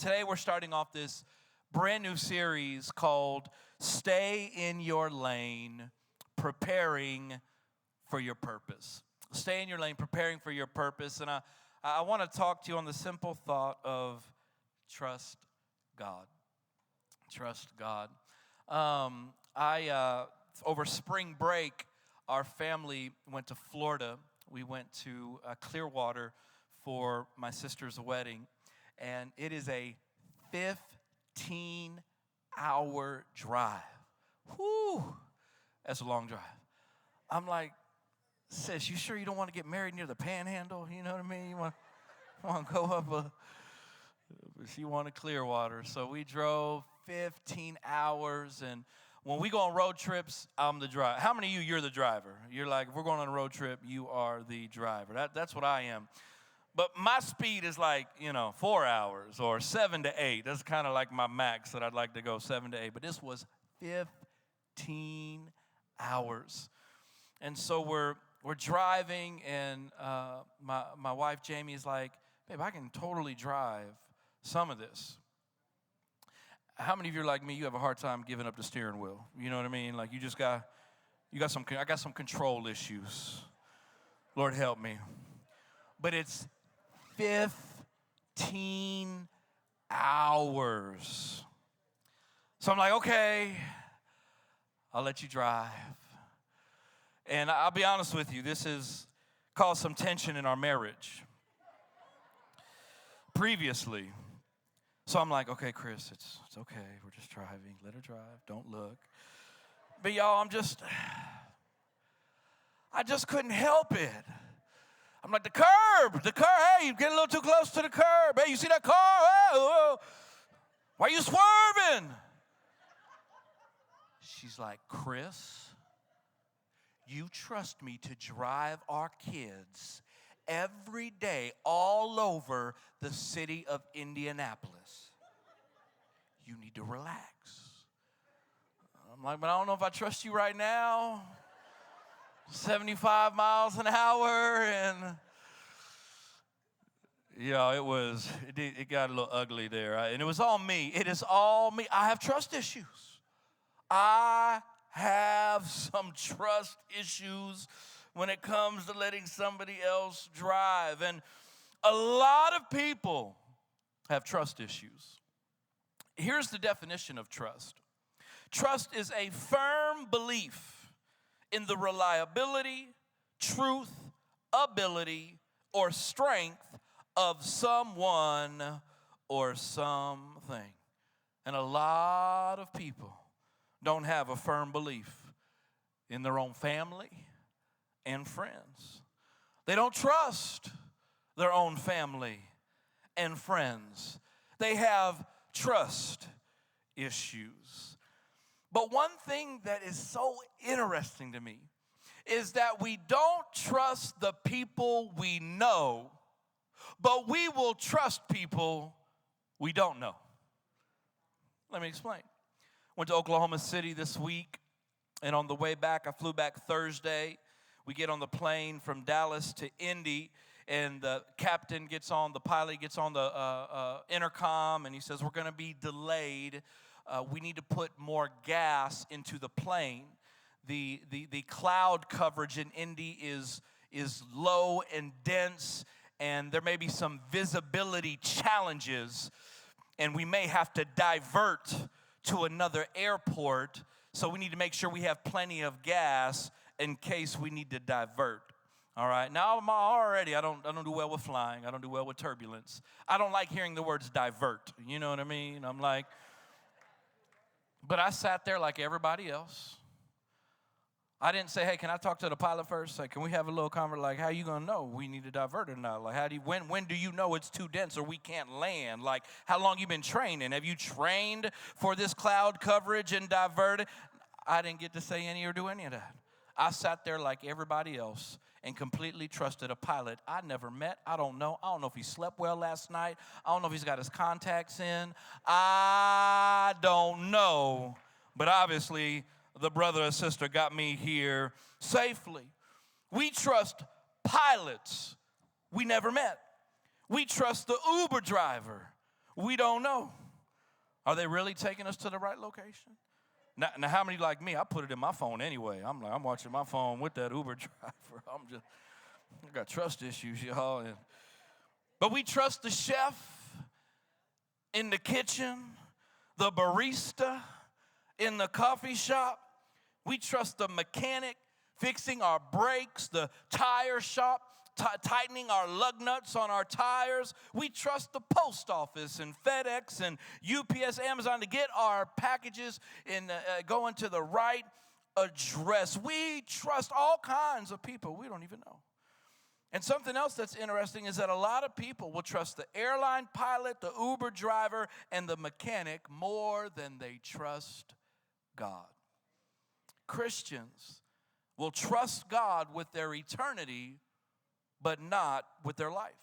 Today we're starting off this brand new series called Stay in Your Lane, Preparing for Your Purpose. Stay in your lane, preparing for your purpose. And I want to talk to you on the simple thought of trust God. Trust God. Over spring break, our family went to Florida. We went to Clearwater for my sister's wedding. And it is a 15-hour drive. Whew, that's a long drive. I'm like, sis, you sure you don't want to get married near the Panhandle? You know what I mean? You want to go up she wanted Clearwater. So we drove 15 hours. And when we go on road trips, I'm the driver. How many of you're the driver? You're like, if we're going on a road trip, you are the driver. That's what I am. But my speed is like, 4 hours or 7 to 8. That's kind of like my max that I'd like to go, 7 to 8. But this was 15 hours. And so we're driving, and my wife, Jamie, is like, babe, I can totally drive some of this. How many of you are like me? You have a hard time giving up the steering wheel. You know what I mean? Like I got some control issues. Lord help me. But it's 15 hours. So I'm like, okay, I'll let you drive. And I'll be honest with you, this has caused some tension in our marriage previously. So I'm like, okay, Chris, it's okay. We're just driving. Let her drive. Don't look. But y'all, I just couldn't help it. I'm like, the curb, hey, you get a little too close to the curb. Hey, you see that car? Oh. Why are you swerving? She's like, Chris, you trust me to drive our kids every day all over the city of Indianapolis. You need to relax. I'm like, but I don't know if I trust you right now. 75 miles an hour, and it got a little ugly there, right? And it was all me. It is all me. I have trust issues. I have some trust issues when it comes to letting somebody else drive. And a lot of people have trust issues. Here's the definition of trust. Trust is a firm belief in the reliability, truth, ability, or strength of someone or something. And a lot of people don't have a firm belief in their own family and friends. They don't trust their own family and friends. They have trust issues. But one thing that is so interesting to me is that we don't trust the people we know, but we will trust people we don't know. Let me explain. Went to Oklahoma City this week, and on the way back, I flew back Thursday. We get on the plane from Dallas to Indy, and the pilot gets on the intercom, and he says, we're going to be delayed. We need to put more gas into the plane. The cloud coverage in Indy is low and dense, and there may be some visibility challenges, and we may have to divert to another airport, so we need to make sure we have plenty of gas in case we need to divert. All right. Now I don't do well with flying. I don't do well with turbulence. I don't like hearing the words divert. You know what I mean? I'm like, but I sat there like everybody else. I didn't say, hey, can I talk to the pilot first? Like, can we have a little conversation? Like, how you gonna know we need to divert or not? Like, when do you know it's too dense or we can't land? Like, how long you been training? Have you trained for this cloud coverage and diverted? I didn't get to say any or do any of that. I sat there like everybody else and completely trusted a pilot I never met. I don't know if he slept well last night. I don't know if he's got his contacts in. I don't know. But obviously, the brother or sister got me here safely. We trust pilots we never met. We trust the Uber driver We don't know. Are they really taking us to the right location? Now, how many like me? I put it in my phone anyway. I'm watching my phone with that Uber driver. I got trust issues, y'all. But we trust the chef in the kitchen, the barista in the coffee shop. We trust the mechanic fixing our brakes, the tire shop tightening our lug nuts on our tires. We trust the post office and FedEx and UPS, Amazon to get our packages going to the right address. We trust all kinds of people we don't even know. And something else that's interesting is that a lot of people will trust the airline pilot, the Uber driver, and the mechanic more than they trust God. Christians will trust God with their eternity, but not with their life.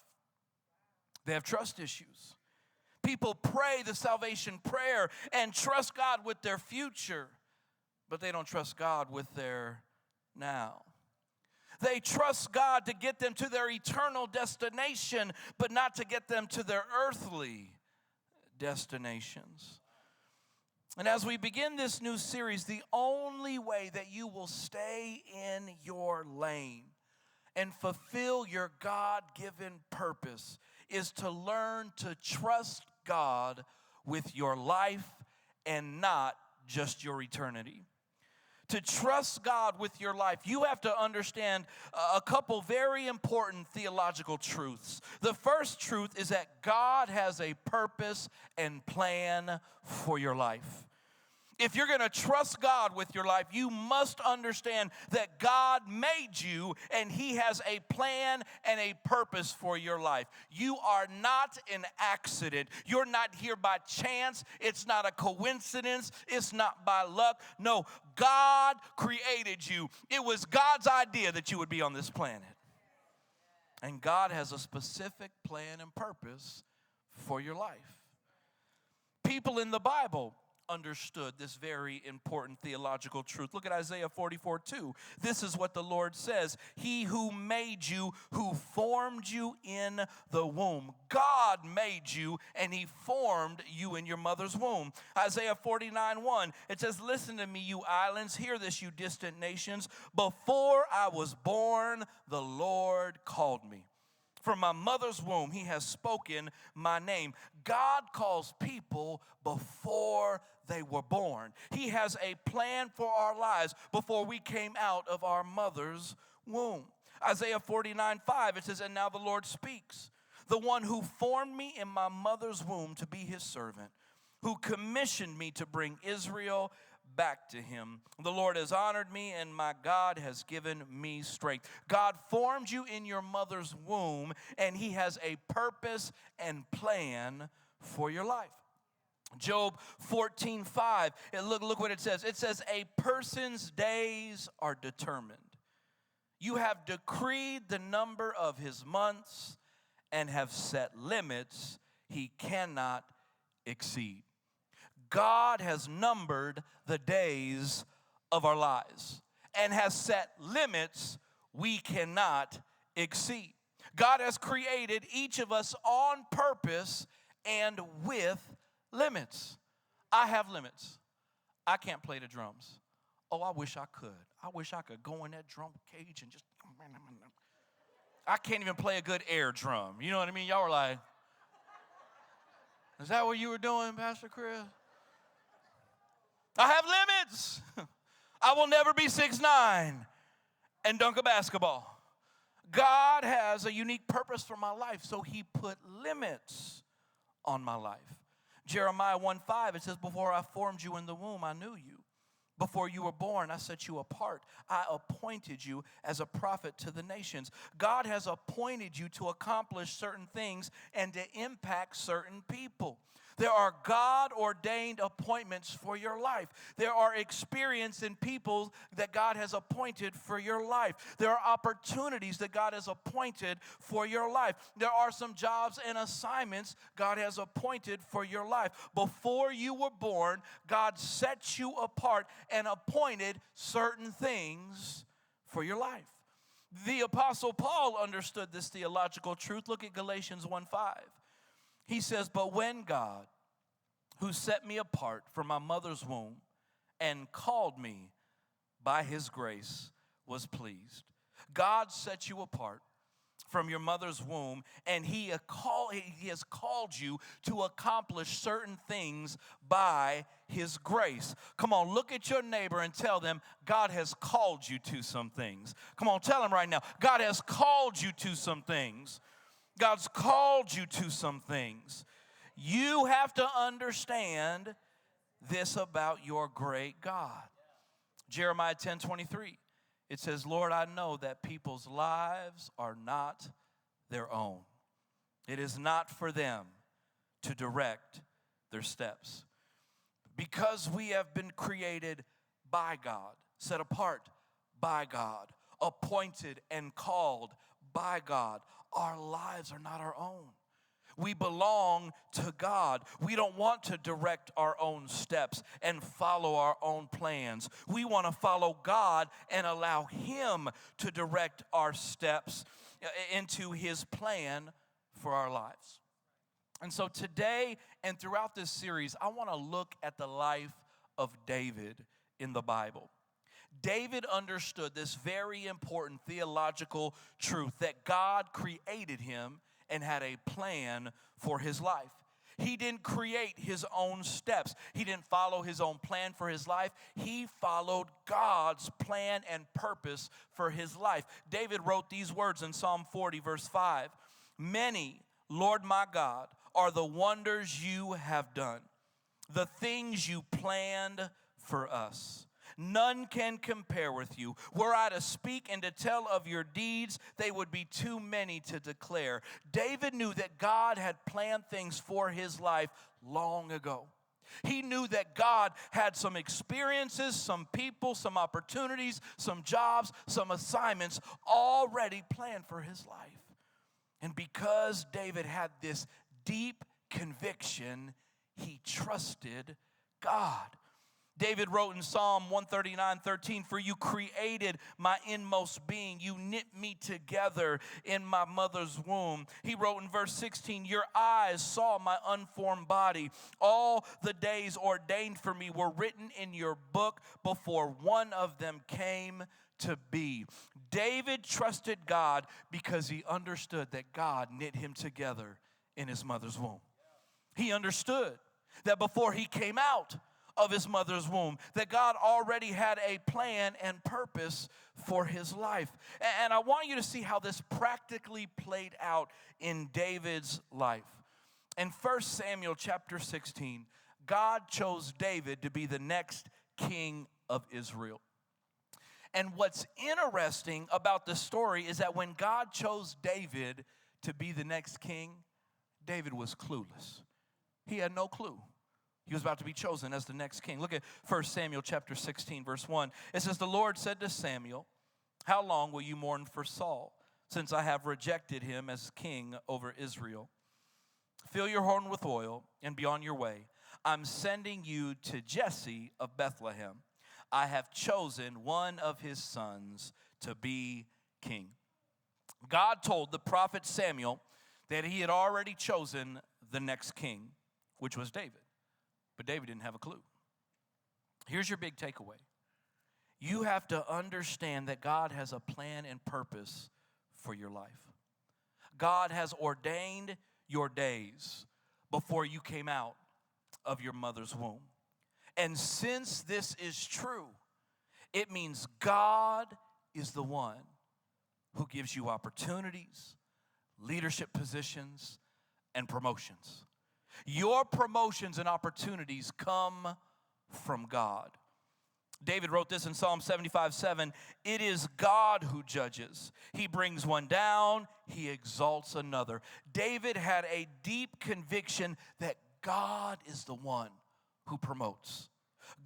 They have trust issues. People pray the salvation prayer and trust God with their future, but they don't trust God with their now. They trust God to get them to their eternal destination, but not to get them to their earthly destinations. And as we begin this new series, the only way that you will stay in your lane and fulfill your God-given purpose is to learn to trust God with your life and not just your eternity. To trust God with your life, you have to understand a couple very important theological truths. The first truth is that God has a purpose and plan for your life. If you're going to trust God with your life, you must understand that God made you and He has a plan and a purpose for your life. You are not an accident. You're not here by chance. It's not a coincidence. It's not by luck. No, God created you. It was God's idea that you would be on this planet. And God has a specific plan and purpose for your life. People in the Bible understood this very important theological truth. Look at Isaiah 44:2. This is what the Lord says. He who made you, who formed you in the womb. God made you and He formed you in your mother's womb. Isaiah 49:1. It says, listen to me, you islands. Hear this, you distant nations. Before I was born, the Lord called me. From my mother's womb, He has spoken my name. God calls people before they were born. He has a plan for our lives before we came out of our mother's womb. Isaiah 49:5, it says, and now the Lord speaks. The one who formed me in my mother's womb to be His servant, who commissioned me to bring Israel back to Him. The Lord has honored me, and my God has given me strength. God formed you in your mother's womb, and He has a purpose and plan for your life. Job 14:5, look what it says. It says, a person's days are determined. You have decreed the number of his months and have set limits he cannot exceed. God has numbered the days of our lives and has set limits we cannot exceed. God has created each of us on purpose and with limits. I have limits. I can't play the drums. Oh, I wish I could. I wish I could go in that drum cage and just... I can't even play a good air drum. You know what I mean? Y'all were like, is that what you were doing, Pastor Chris? I have limits. I will never be 6'9" and dunk a basketball. God has a unique purpose for my life, so He put limits on my life. Jeremiah 1:5, it says, before I formed you in the womb, I knew you. Before you were born, I set you apart. I appointed you as a prophet to the nations. God has appointed you to accomplish certain things and to impact certain people. There are God-ordained appointments for your life. There are experience in people that God has appointed for your life. There are opportunities that God has appointed for your life. There are some jobs and assignments God has appointed for your life. Before you were born, God set you apart and appointed certain things for your life. The Apostle Paul understood this theological truth. Look at Galatians 1:5. He says, but when God, who set me apart from my mother's womb and called me by his grace, was pleased. God set you apart from your mother's womb, and he has called you to accomplish certain things by his grace. Come on, look at your neighbor and tell them, God has called you to some things. Come on, tell them right now, God has called you to some things. God's called you to some things. You have to understand this about your great God. Jeremiah 10:23. It says, Lord, I know that people's lives are not their own. It is not for them to direct their steps. Because we have been created by God, set apart by God, appointed and called by God, our lives are not our own. We belong to God. We don't want to direct our own steps and follow our own plans. We want to follow God and allow him to direct our steps into his plan for our lives. And so today and throughout this series, I want to look at the life of David in the Bible. David understood this very important theological truth that God created him and had a plan for his life. He didn't create his own steps. He didn't follow his own plan for his life. He followed God's plan and purpose for his life. David wrote these words in Psalm 40, verse 5. Many, Lord my God, are the wonders you have done, the things you planned for us. None can compare with you. Were I to speak and to tell of your deeds, they would be too many to declare. David knew that God had planned things for his life long ago. He knew that God had some experiences, some people, some opportunities, some jobs, some assignments already planned for his life. And because David had this deep conviction, he trusted God. David wrote in Psalm 139:13, for you created my inmost being. You knit me together in my mother's womb. He wrote in verse 16, your eyes saw my unformed body. All the days ordained for me were written in your book before one of them came to be. David trusted God because he understood that God knit him together in his mother's womb. He understood that before he came out of his mother's womb, that God already had a plan and purpose for his life. And I want you to see how this practically played out in David's life. In 1 Samuel chapter 16, God chose David to be the next king of Israel. And what's interesting about the story is that when God chose David to be the next king, David was clueless. He had no clue he was about to be chosen as the next king. Look at 1 Samuel chapter 16, verse 1. It says, the Lord said to Samuel, how long will you mourn for Saul, since I have rejected him as king over Israel? Fill your horn with oil and be on your way. I'm sending you to Jesse of Bethlehem. I have chosen one of his sons to be king. God told the prophet Samuel that he had already chosen the next king, which was David. But David didn't have a clue. Here's your big takeaway. You have to understand that God has a plan and purpose for your life. God has ordained your days before you came out of your mother's womb. And since this is true, it means God is the one who gives you opportunities, leadership positions, and promotions. Your promotions and opportunities come from God. David wrote this in Psalm 75:7. It is God who judges. He brings one down, he exalts another. David had a deep conviction that God is the one who promotes.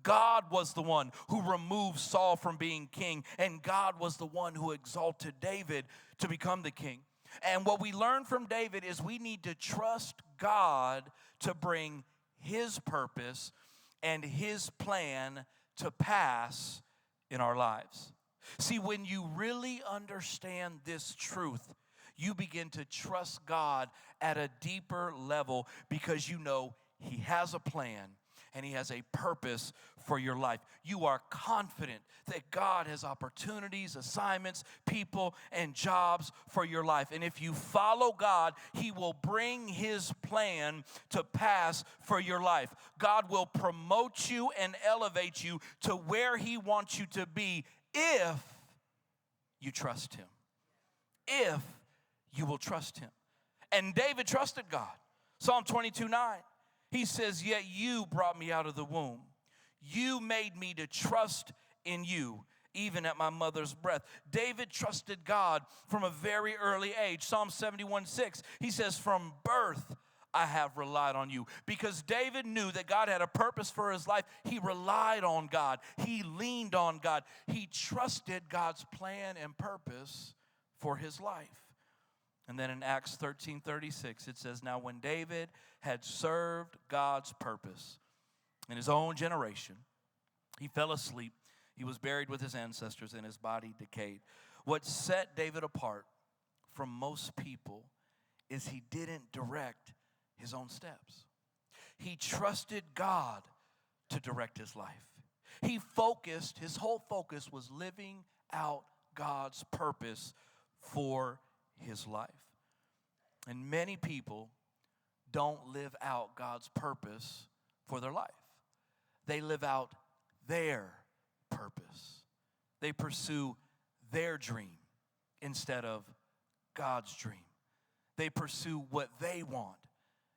God was the one who removed Saul from being king, and God was the one who exalted David to become the king. And what we learn from David is we need to trust God to bring his purpose and his plan to pass in our lives. See, when you really understand this truth, you begin to trust God at a deeper level because you know He has a plan and He has a purpose for your life. You are confident that God has opportunities, assignments, people, and jobs for your life. And if you follow God, He will bring His plan to pass for your life. God will promote you and elevate you to where He wants you to be if you trust Him. If you will trust Him. And David trusted God. Psalm 22:9. He says, yet you brought me out of the womb. You made me to trust in you, even at my mother's breath. David trusted God from a very early age. Psalm 71:6, he says, from birth I have relied on you. Because David knew that God had a purpose for his life, he relied on God. He leaned on God. He trusted God's plan and purpose for his life. And then in Acts 13:36, it says, now when David had served God's purpose in his own generation, he fell asleep. He was buried with his ancestors and his body decayed. What set David apart from most people is he didn't direct his own steps. He trusted God to direct his life. His whole focus was living out God's purpose for his life. And many people don't live out God's purpose for their life. They live out their purpose. They pursue their dream instead of God's dream. They pursue what they want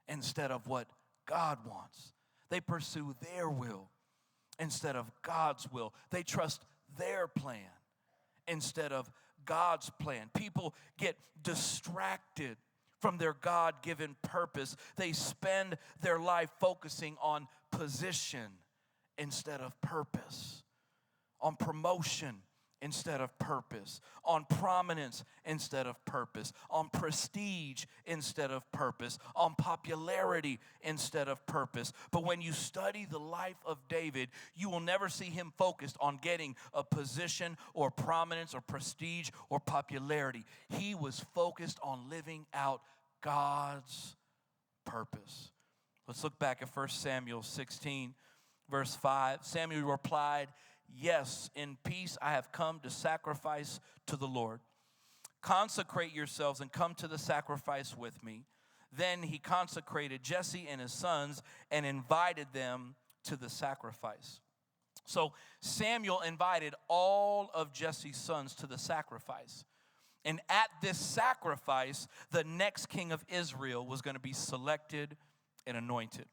instead of what God wants. They pursue their will instead of God's will. They trust their plan instead of God's plan. People get distracted from their God-given purpose. They spend their life focusing on position instead of purpose, on promotion instead of purpose, on prominence instead of purpose, on prestige instead of purpose, on popularity instead of purpose. But when you study the life of David, you will never see him focused on getting a position or prominence or prestige or popularity. He was focused on living out God's purpose. Let's look back at 1 Samuel 16, verse 5. Samuel replied, yes, in peace I have come to sacrifice to the Lord. Consecrate yourselves and come to the sacrifice with me. Then he consecrated Jesse and his sons and invited them to the sacrifice. So Samuel invited all of Jesse's sons to the sacrifice. And at this sacrifice, the next king of Israel was going to be selected and anointed.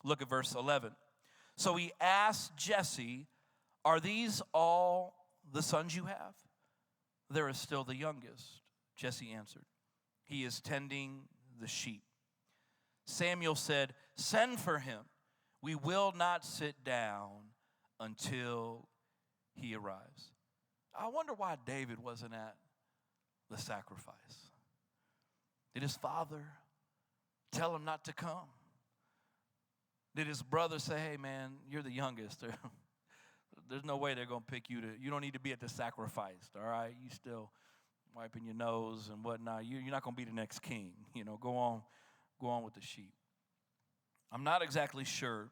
Look at verse 11. So he asked Jesse, are these all the sons you have? There is still the youngest, Jesse answered. He is tending the sheep. Samuel said, send for him. We will not sit down until he arrives. I wonder why David wasn't at the sacrifice. Did his father tell him not to come? Did his brother say, hey man, you're the youngest. There's no way they're going to pick you. You don't need to be at the sacrifice, all right? You still wiping your nose and whatnot. You're not going to be the next king. You know, go on with the sheep. I'm not exactly sure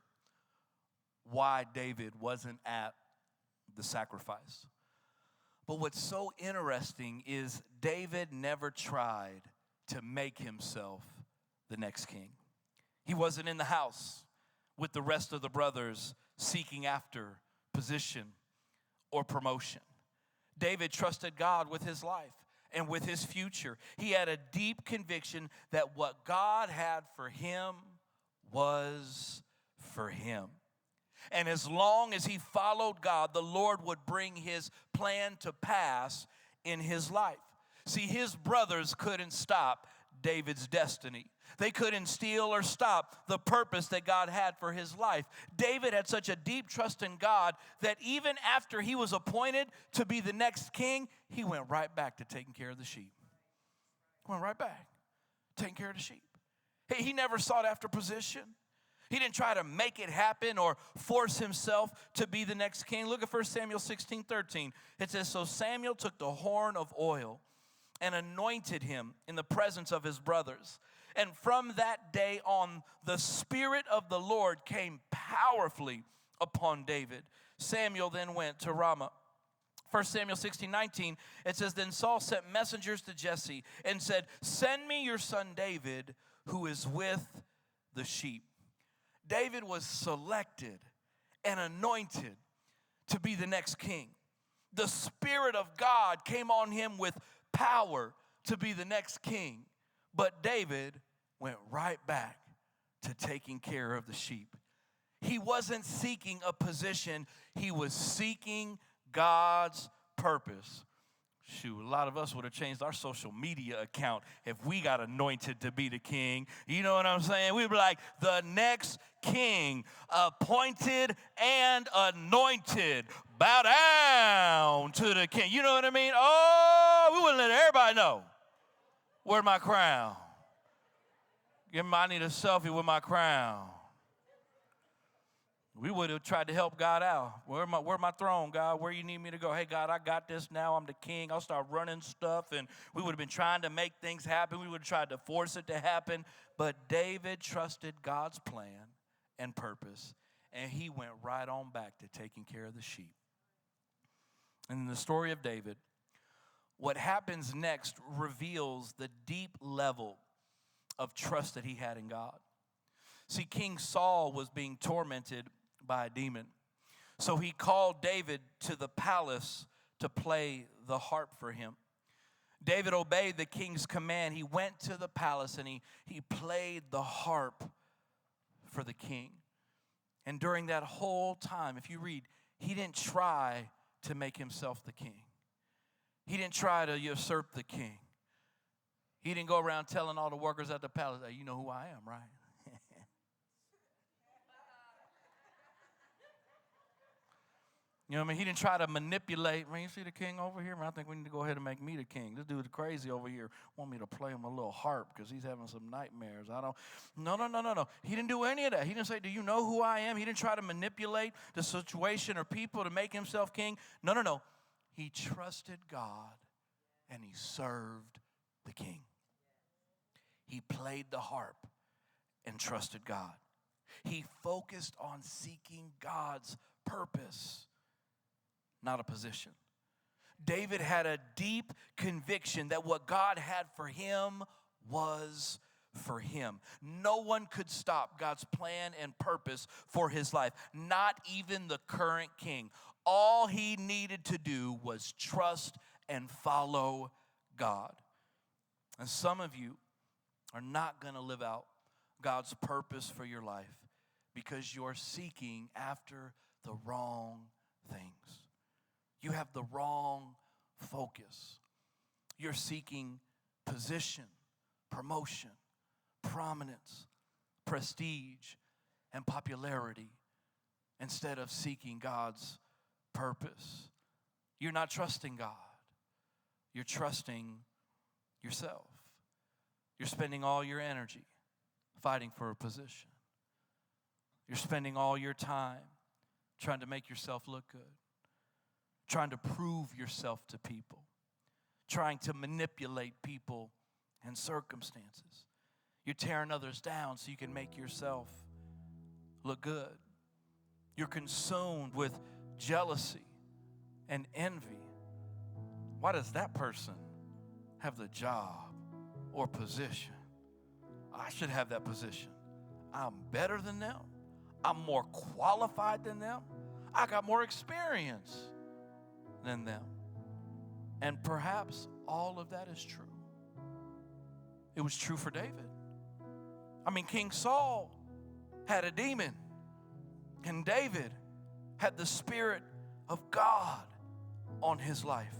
why David wasn't at the sacrifice. But what's so interesting is David never tried to make himself the next king. He wasn't in the house with the rest of the brothers seeking after position or promotion. David trusted God with his life and with his future. He had a deep conviction that what God had for him was for him. And as long as he followed God, the Lord would bring his plan to pass in his life. See, his brothers couldn't stop David's destiny. They couldn't steal or stop the purpose that God had for his life. David had such a deep trust in God that even after he was appointed to be the next king, he went right back to taking care of the sheep. Went right back, taking care of the sheep. He never sought after position. He didn't try to make it happen or force himself to be the next king. Look at 1 Samuel 16:13. It says, so Samuel took the horn of oil and anointed him in the presence of his brothers. And from that day on, the Spirit of the Lord came powerfully upon David. Samuel then went to Ramah. 1 Samuel 16:19, it says, Then Saul sent messengers to Jesse and said, Send me your son David, who is with the sheep. David was selected and anointed to be the next king. The Spirit of God came on him with power to be the next king. But David went right back to taking care of the sheep. He wasn't seeking a position. He was seeking God's purpose. Shoot, a lot of us would have changed our social media account if we got anointed to be the king. You know what I'm saying? We'd be like, the next king, appointed and anointed. Bow down to the king. You know what I mean? Oh, we wouldn't let everybody know. Where's my crown? I need a selfie with my crown. We would have tried to help God out. Where's my throne, God? Where you need me to go? Hey, God, I got this now. I'm the king. I'll start running stuff. And we would have been trying to make things happen. We would have tried to force it to happen. But David trusted God's plan and purpose. And he went right on back to taking care of the sheep. And in the story of David, what happens next reveals the deep level of trust that he had in God. See, King Saul was being tormented by a demon. So he called David to the palace to play the harp for him. David obeyed the king's command. He went to the palace and he played the harp for the king. And during that whole time, if you read, he didn't try to make himself the king. He didn't try to usurp the king. He didn't go around telling all the workers at the palace, hey, you know who I am, right? You know what I mean? He didn't try to manipulate. Man, you see the king over here? Man, I think we need to go ahead and make me the king. This dude's crazy over here. Want me to play him a little harp because he's having some nightmares. No. He didn't do any of that. He didn't say, do you know who I am? He didn't try to manipulate the situation or people to make himself king. No. He trusted God and he served the king. He played the harp and trusted God. He focused on seeking God's purpose, not a position. David had a deep conviction that what God had for him was for him. No one could stop God's plan and purpose for his life, not even the current king. All he needed to do was trust and follow God. And some of you are not going to live out God's purpose for your life because you're seeking after the wrong things. You have the wrong focus. You're seeking position, promotion, prominence, prestige, and popularity instead of seeking God's purpose. You're not trusting God. You're trusting yourself. You're spending all your energy fighting for a position. You're spending all your time trying to make yourself look good, trying to prove yourself to people, trying to manipulate people and circumstances. You're tearing others down so you can make yourself look good. You're consumed with jealousy and envy. Why does that person have the job or position? I should have that position. I'm better than them. I'm more qualified than them. I got more experience than them. And perhaps all of that is true. It was true for David. I mean, King Saul had a demon, and David had the Spirit of God on his life.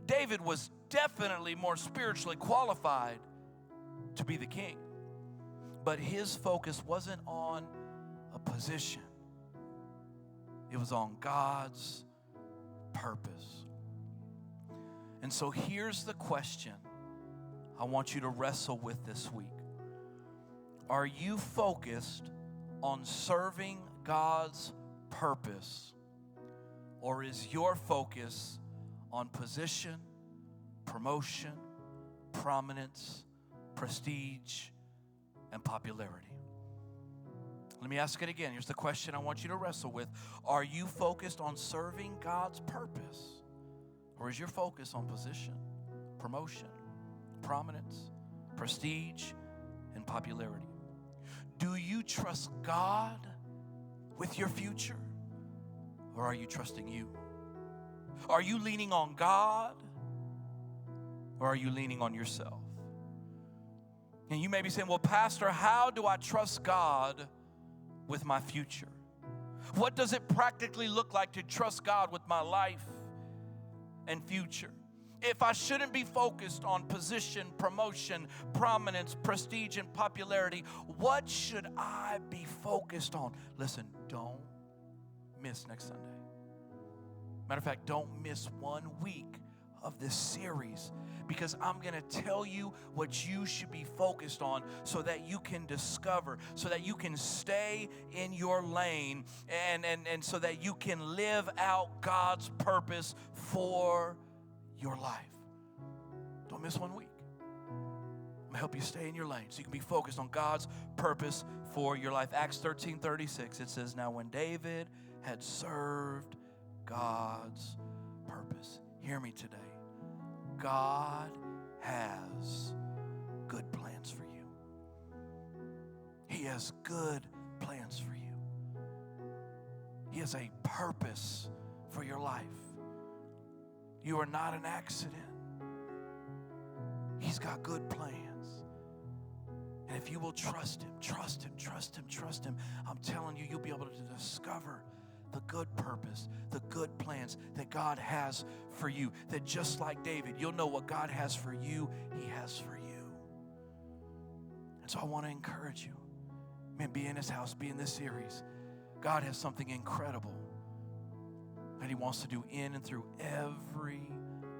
David was definitely more spiritually qualified to be the king. But his focus wasn't on a position. It was on God's purpose. And so here's the question I want you to wrestle with this week. Are you focused on serving God's purpose, or is your focus on position, promotion, prominence, prestige, and popularity. Let me ask it again. Here's the question I want you to wrestle with. Are you focused on serving God's purpose? Or is your focus on position, promotion, prominence, prestige, and popularity? Do you trust God with your future? Or are you trusting you? Are you leaning on God? Or are you leaning on yourself? And you may be saying, well, Pastor, how do I trust God with my future? What does it practically look like to trust God with my life and future? If I shouldn't be focused on position, promotion, prominence, prestige, and popularity, what should I be focused on? Listen, don't miss next Sunday. Matter of fact, don't miss 1 week of this series, because I'm going to tell you what you should be focused on so that you can discover, so that you can stay in your lane, and so that you can live out God's purpose for your life. Don't miss 1 week. I'm going to help you stay in your lane so you can be focused on God's purpose for your life. Acts 13:36, it says, now when David had served God's purpose. Hear me today. God has good plans for you. He has good plans for you. He has a purpose for your life. You are not an accident. He's got good plans. And if you will trust Him, trust Him, trust Him, trust Him, I'm telling you, you'll be able to discover the good purpose, the good plans that God has for you. That just like David, you'll know what God has for you, He has for you. And so I want to encourage you. Man, be in His house, be in this series. God has something incredible that He wants to do in and through every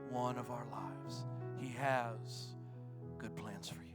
one of our lives. He has good plans for you.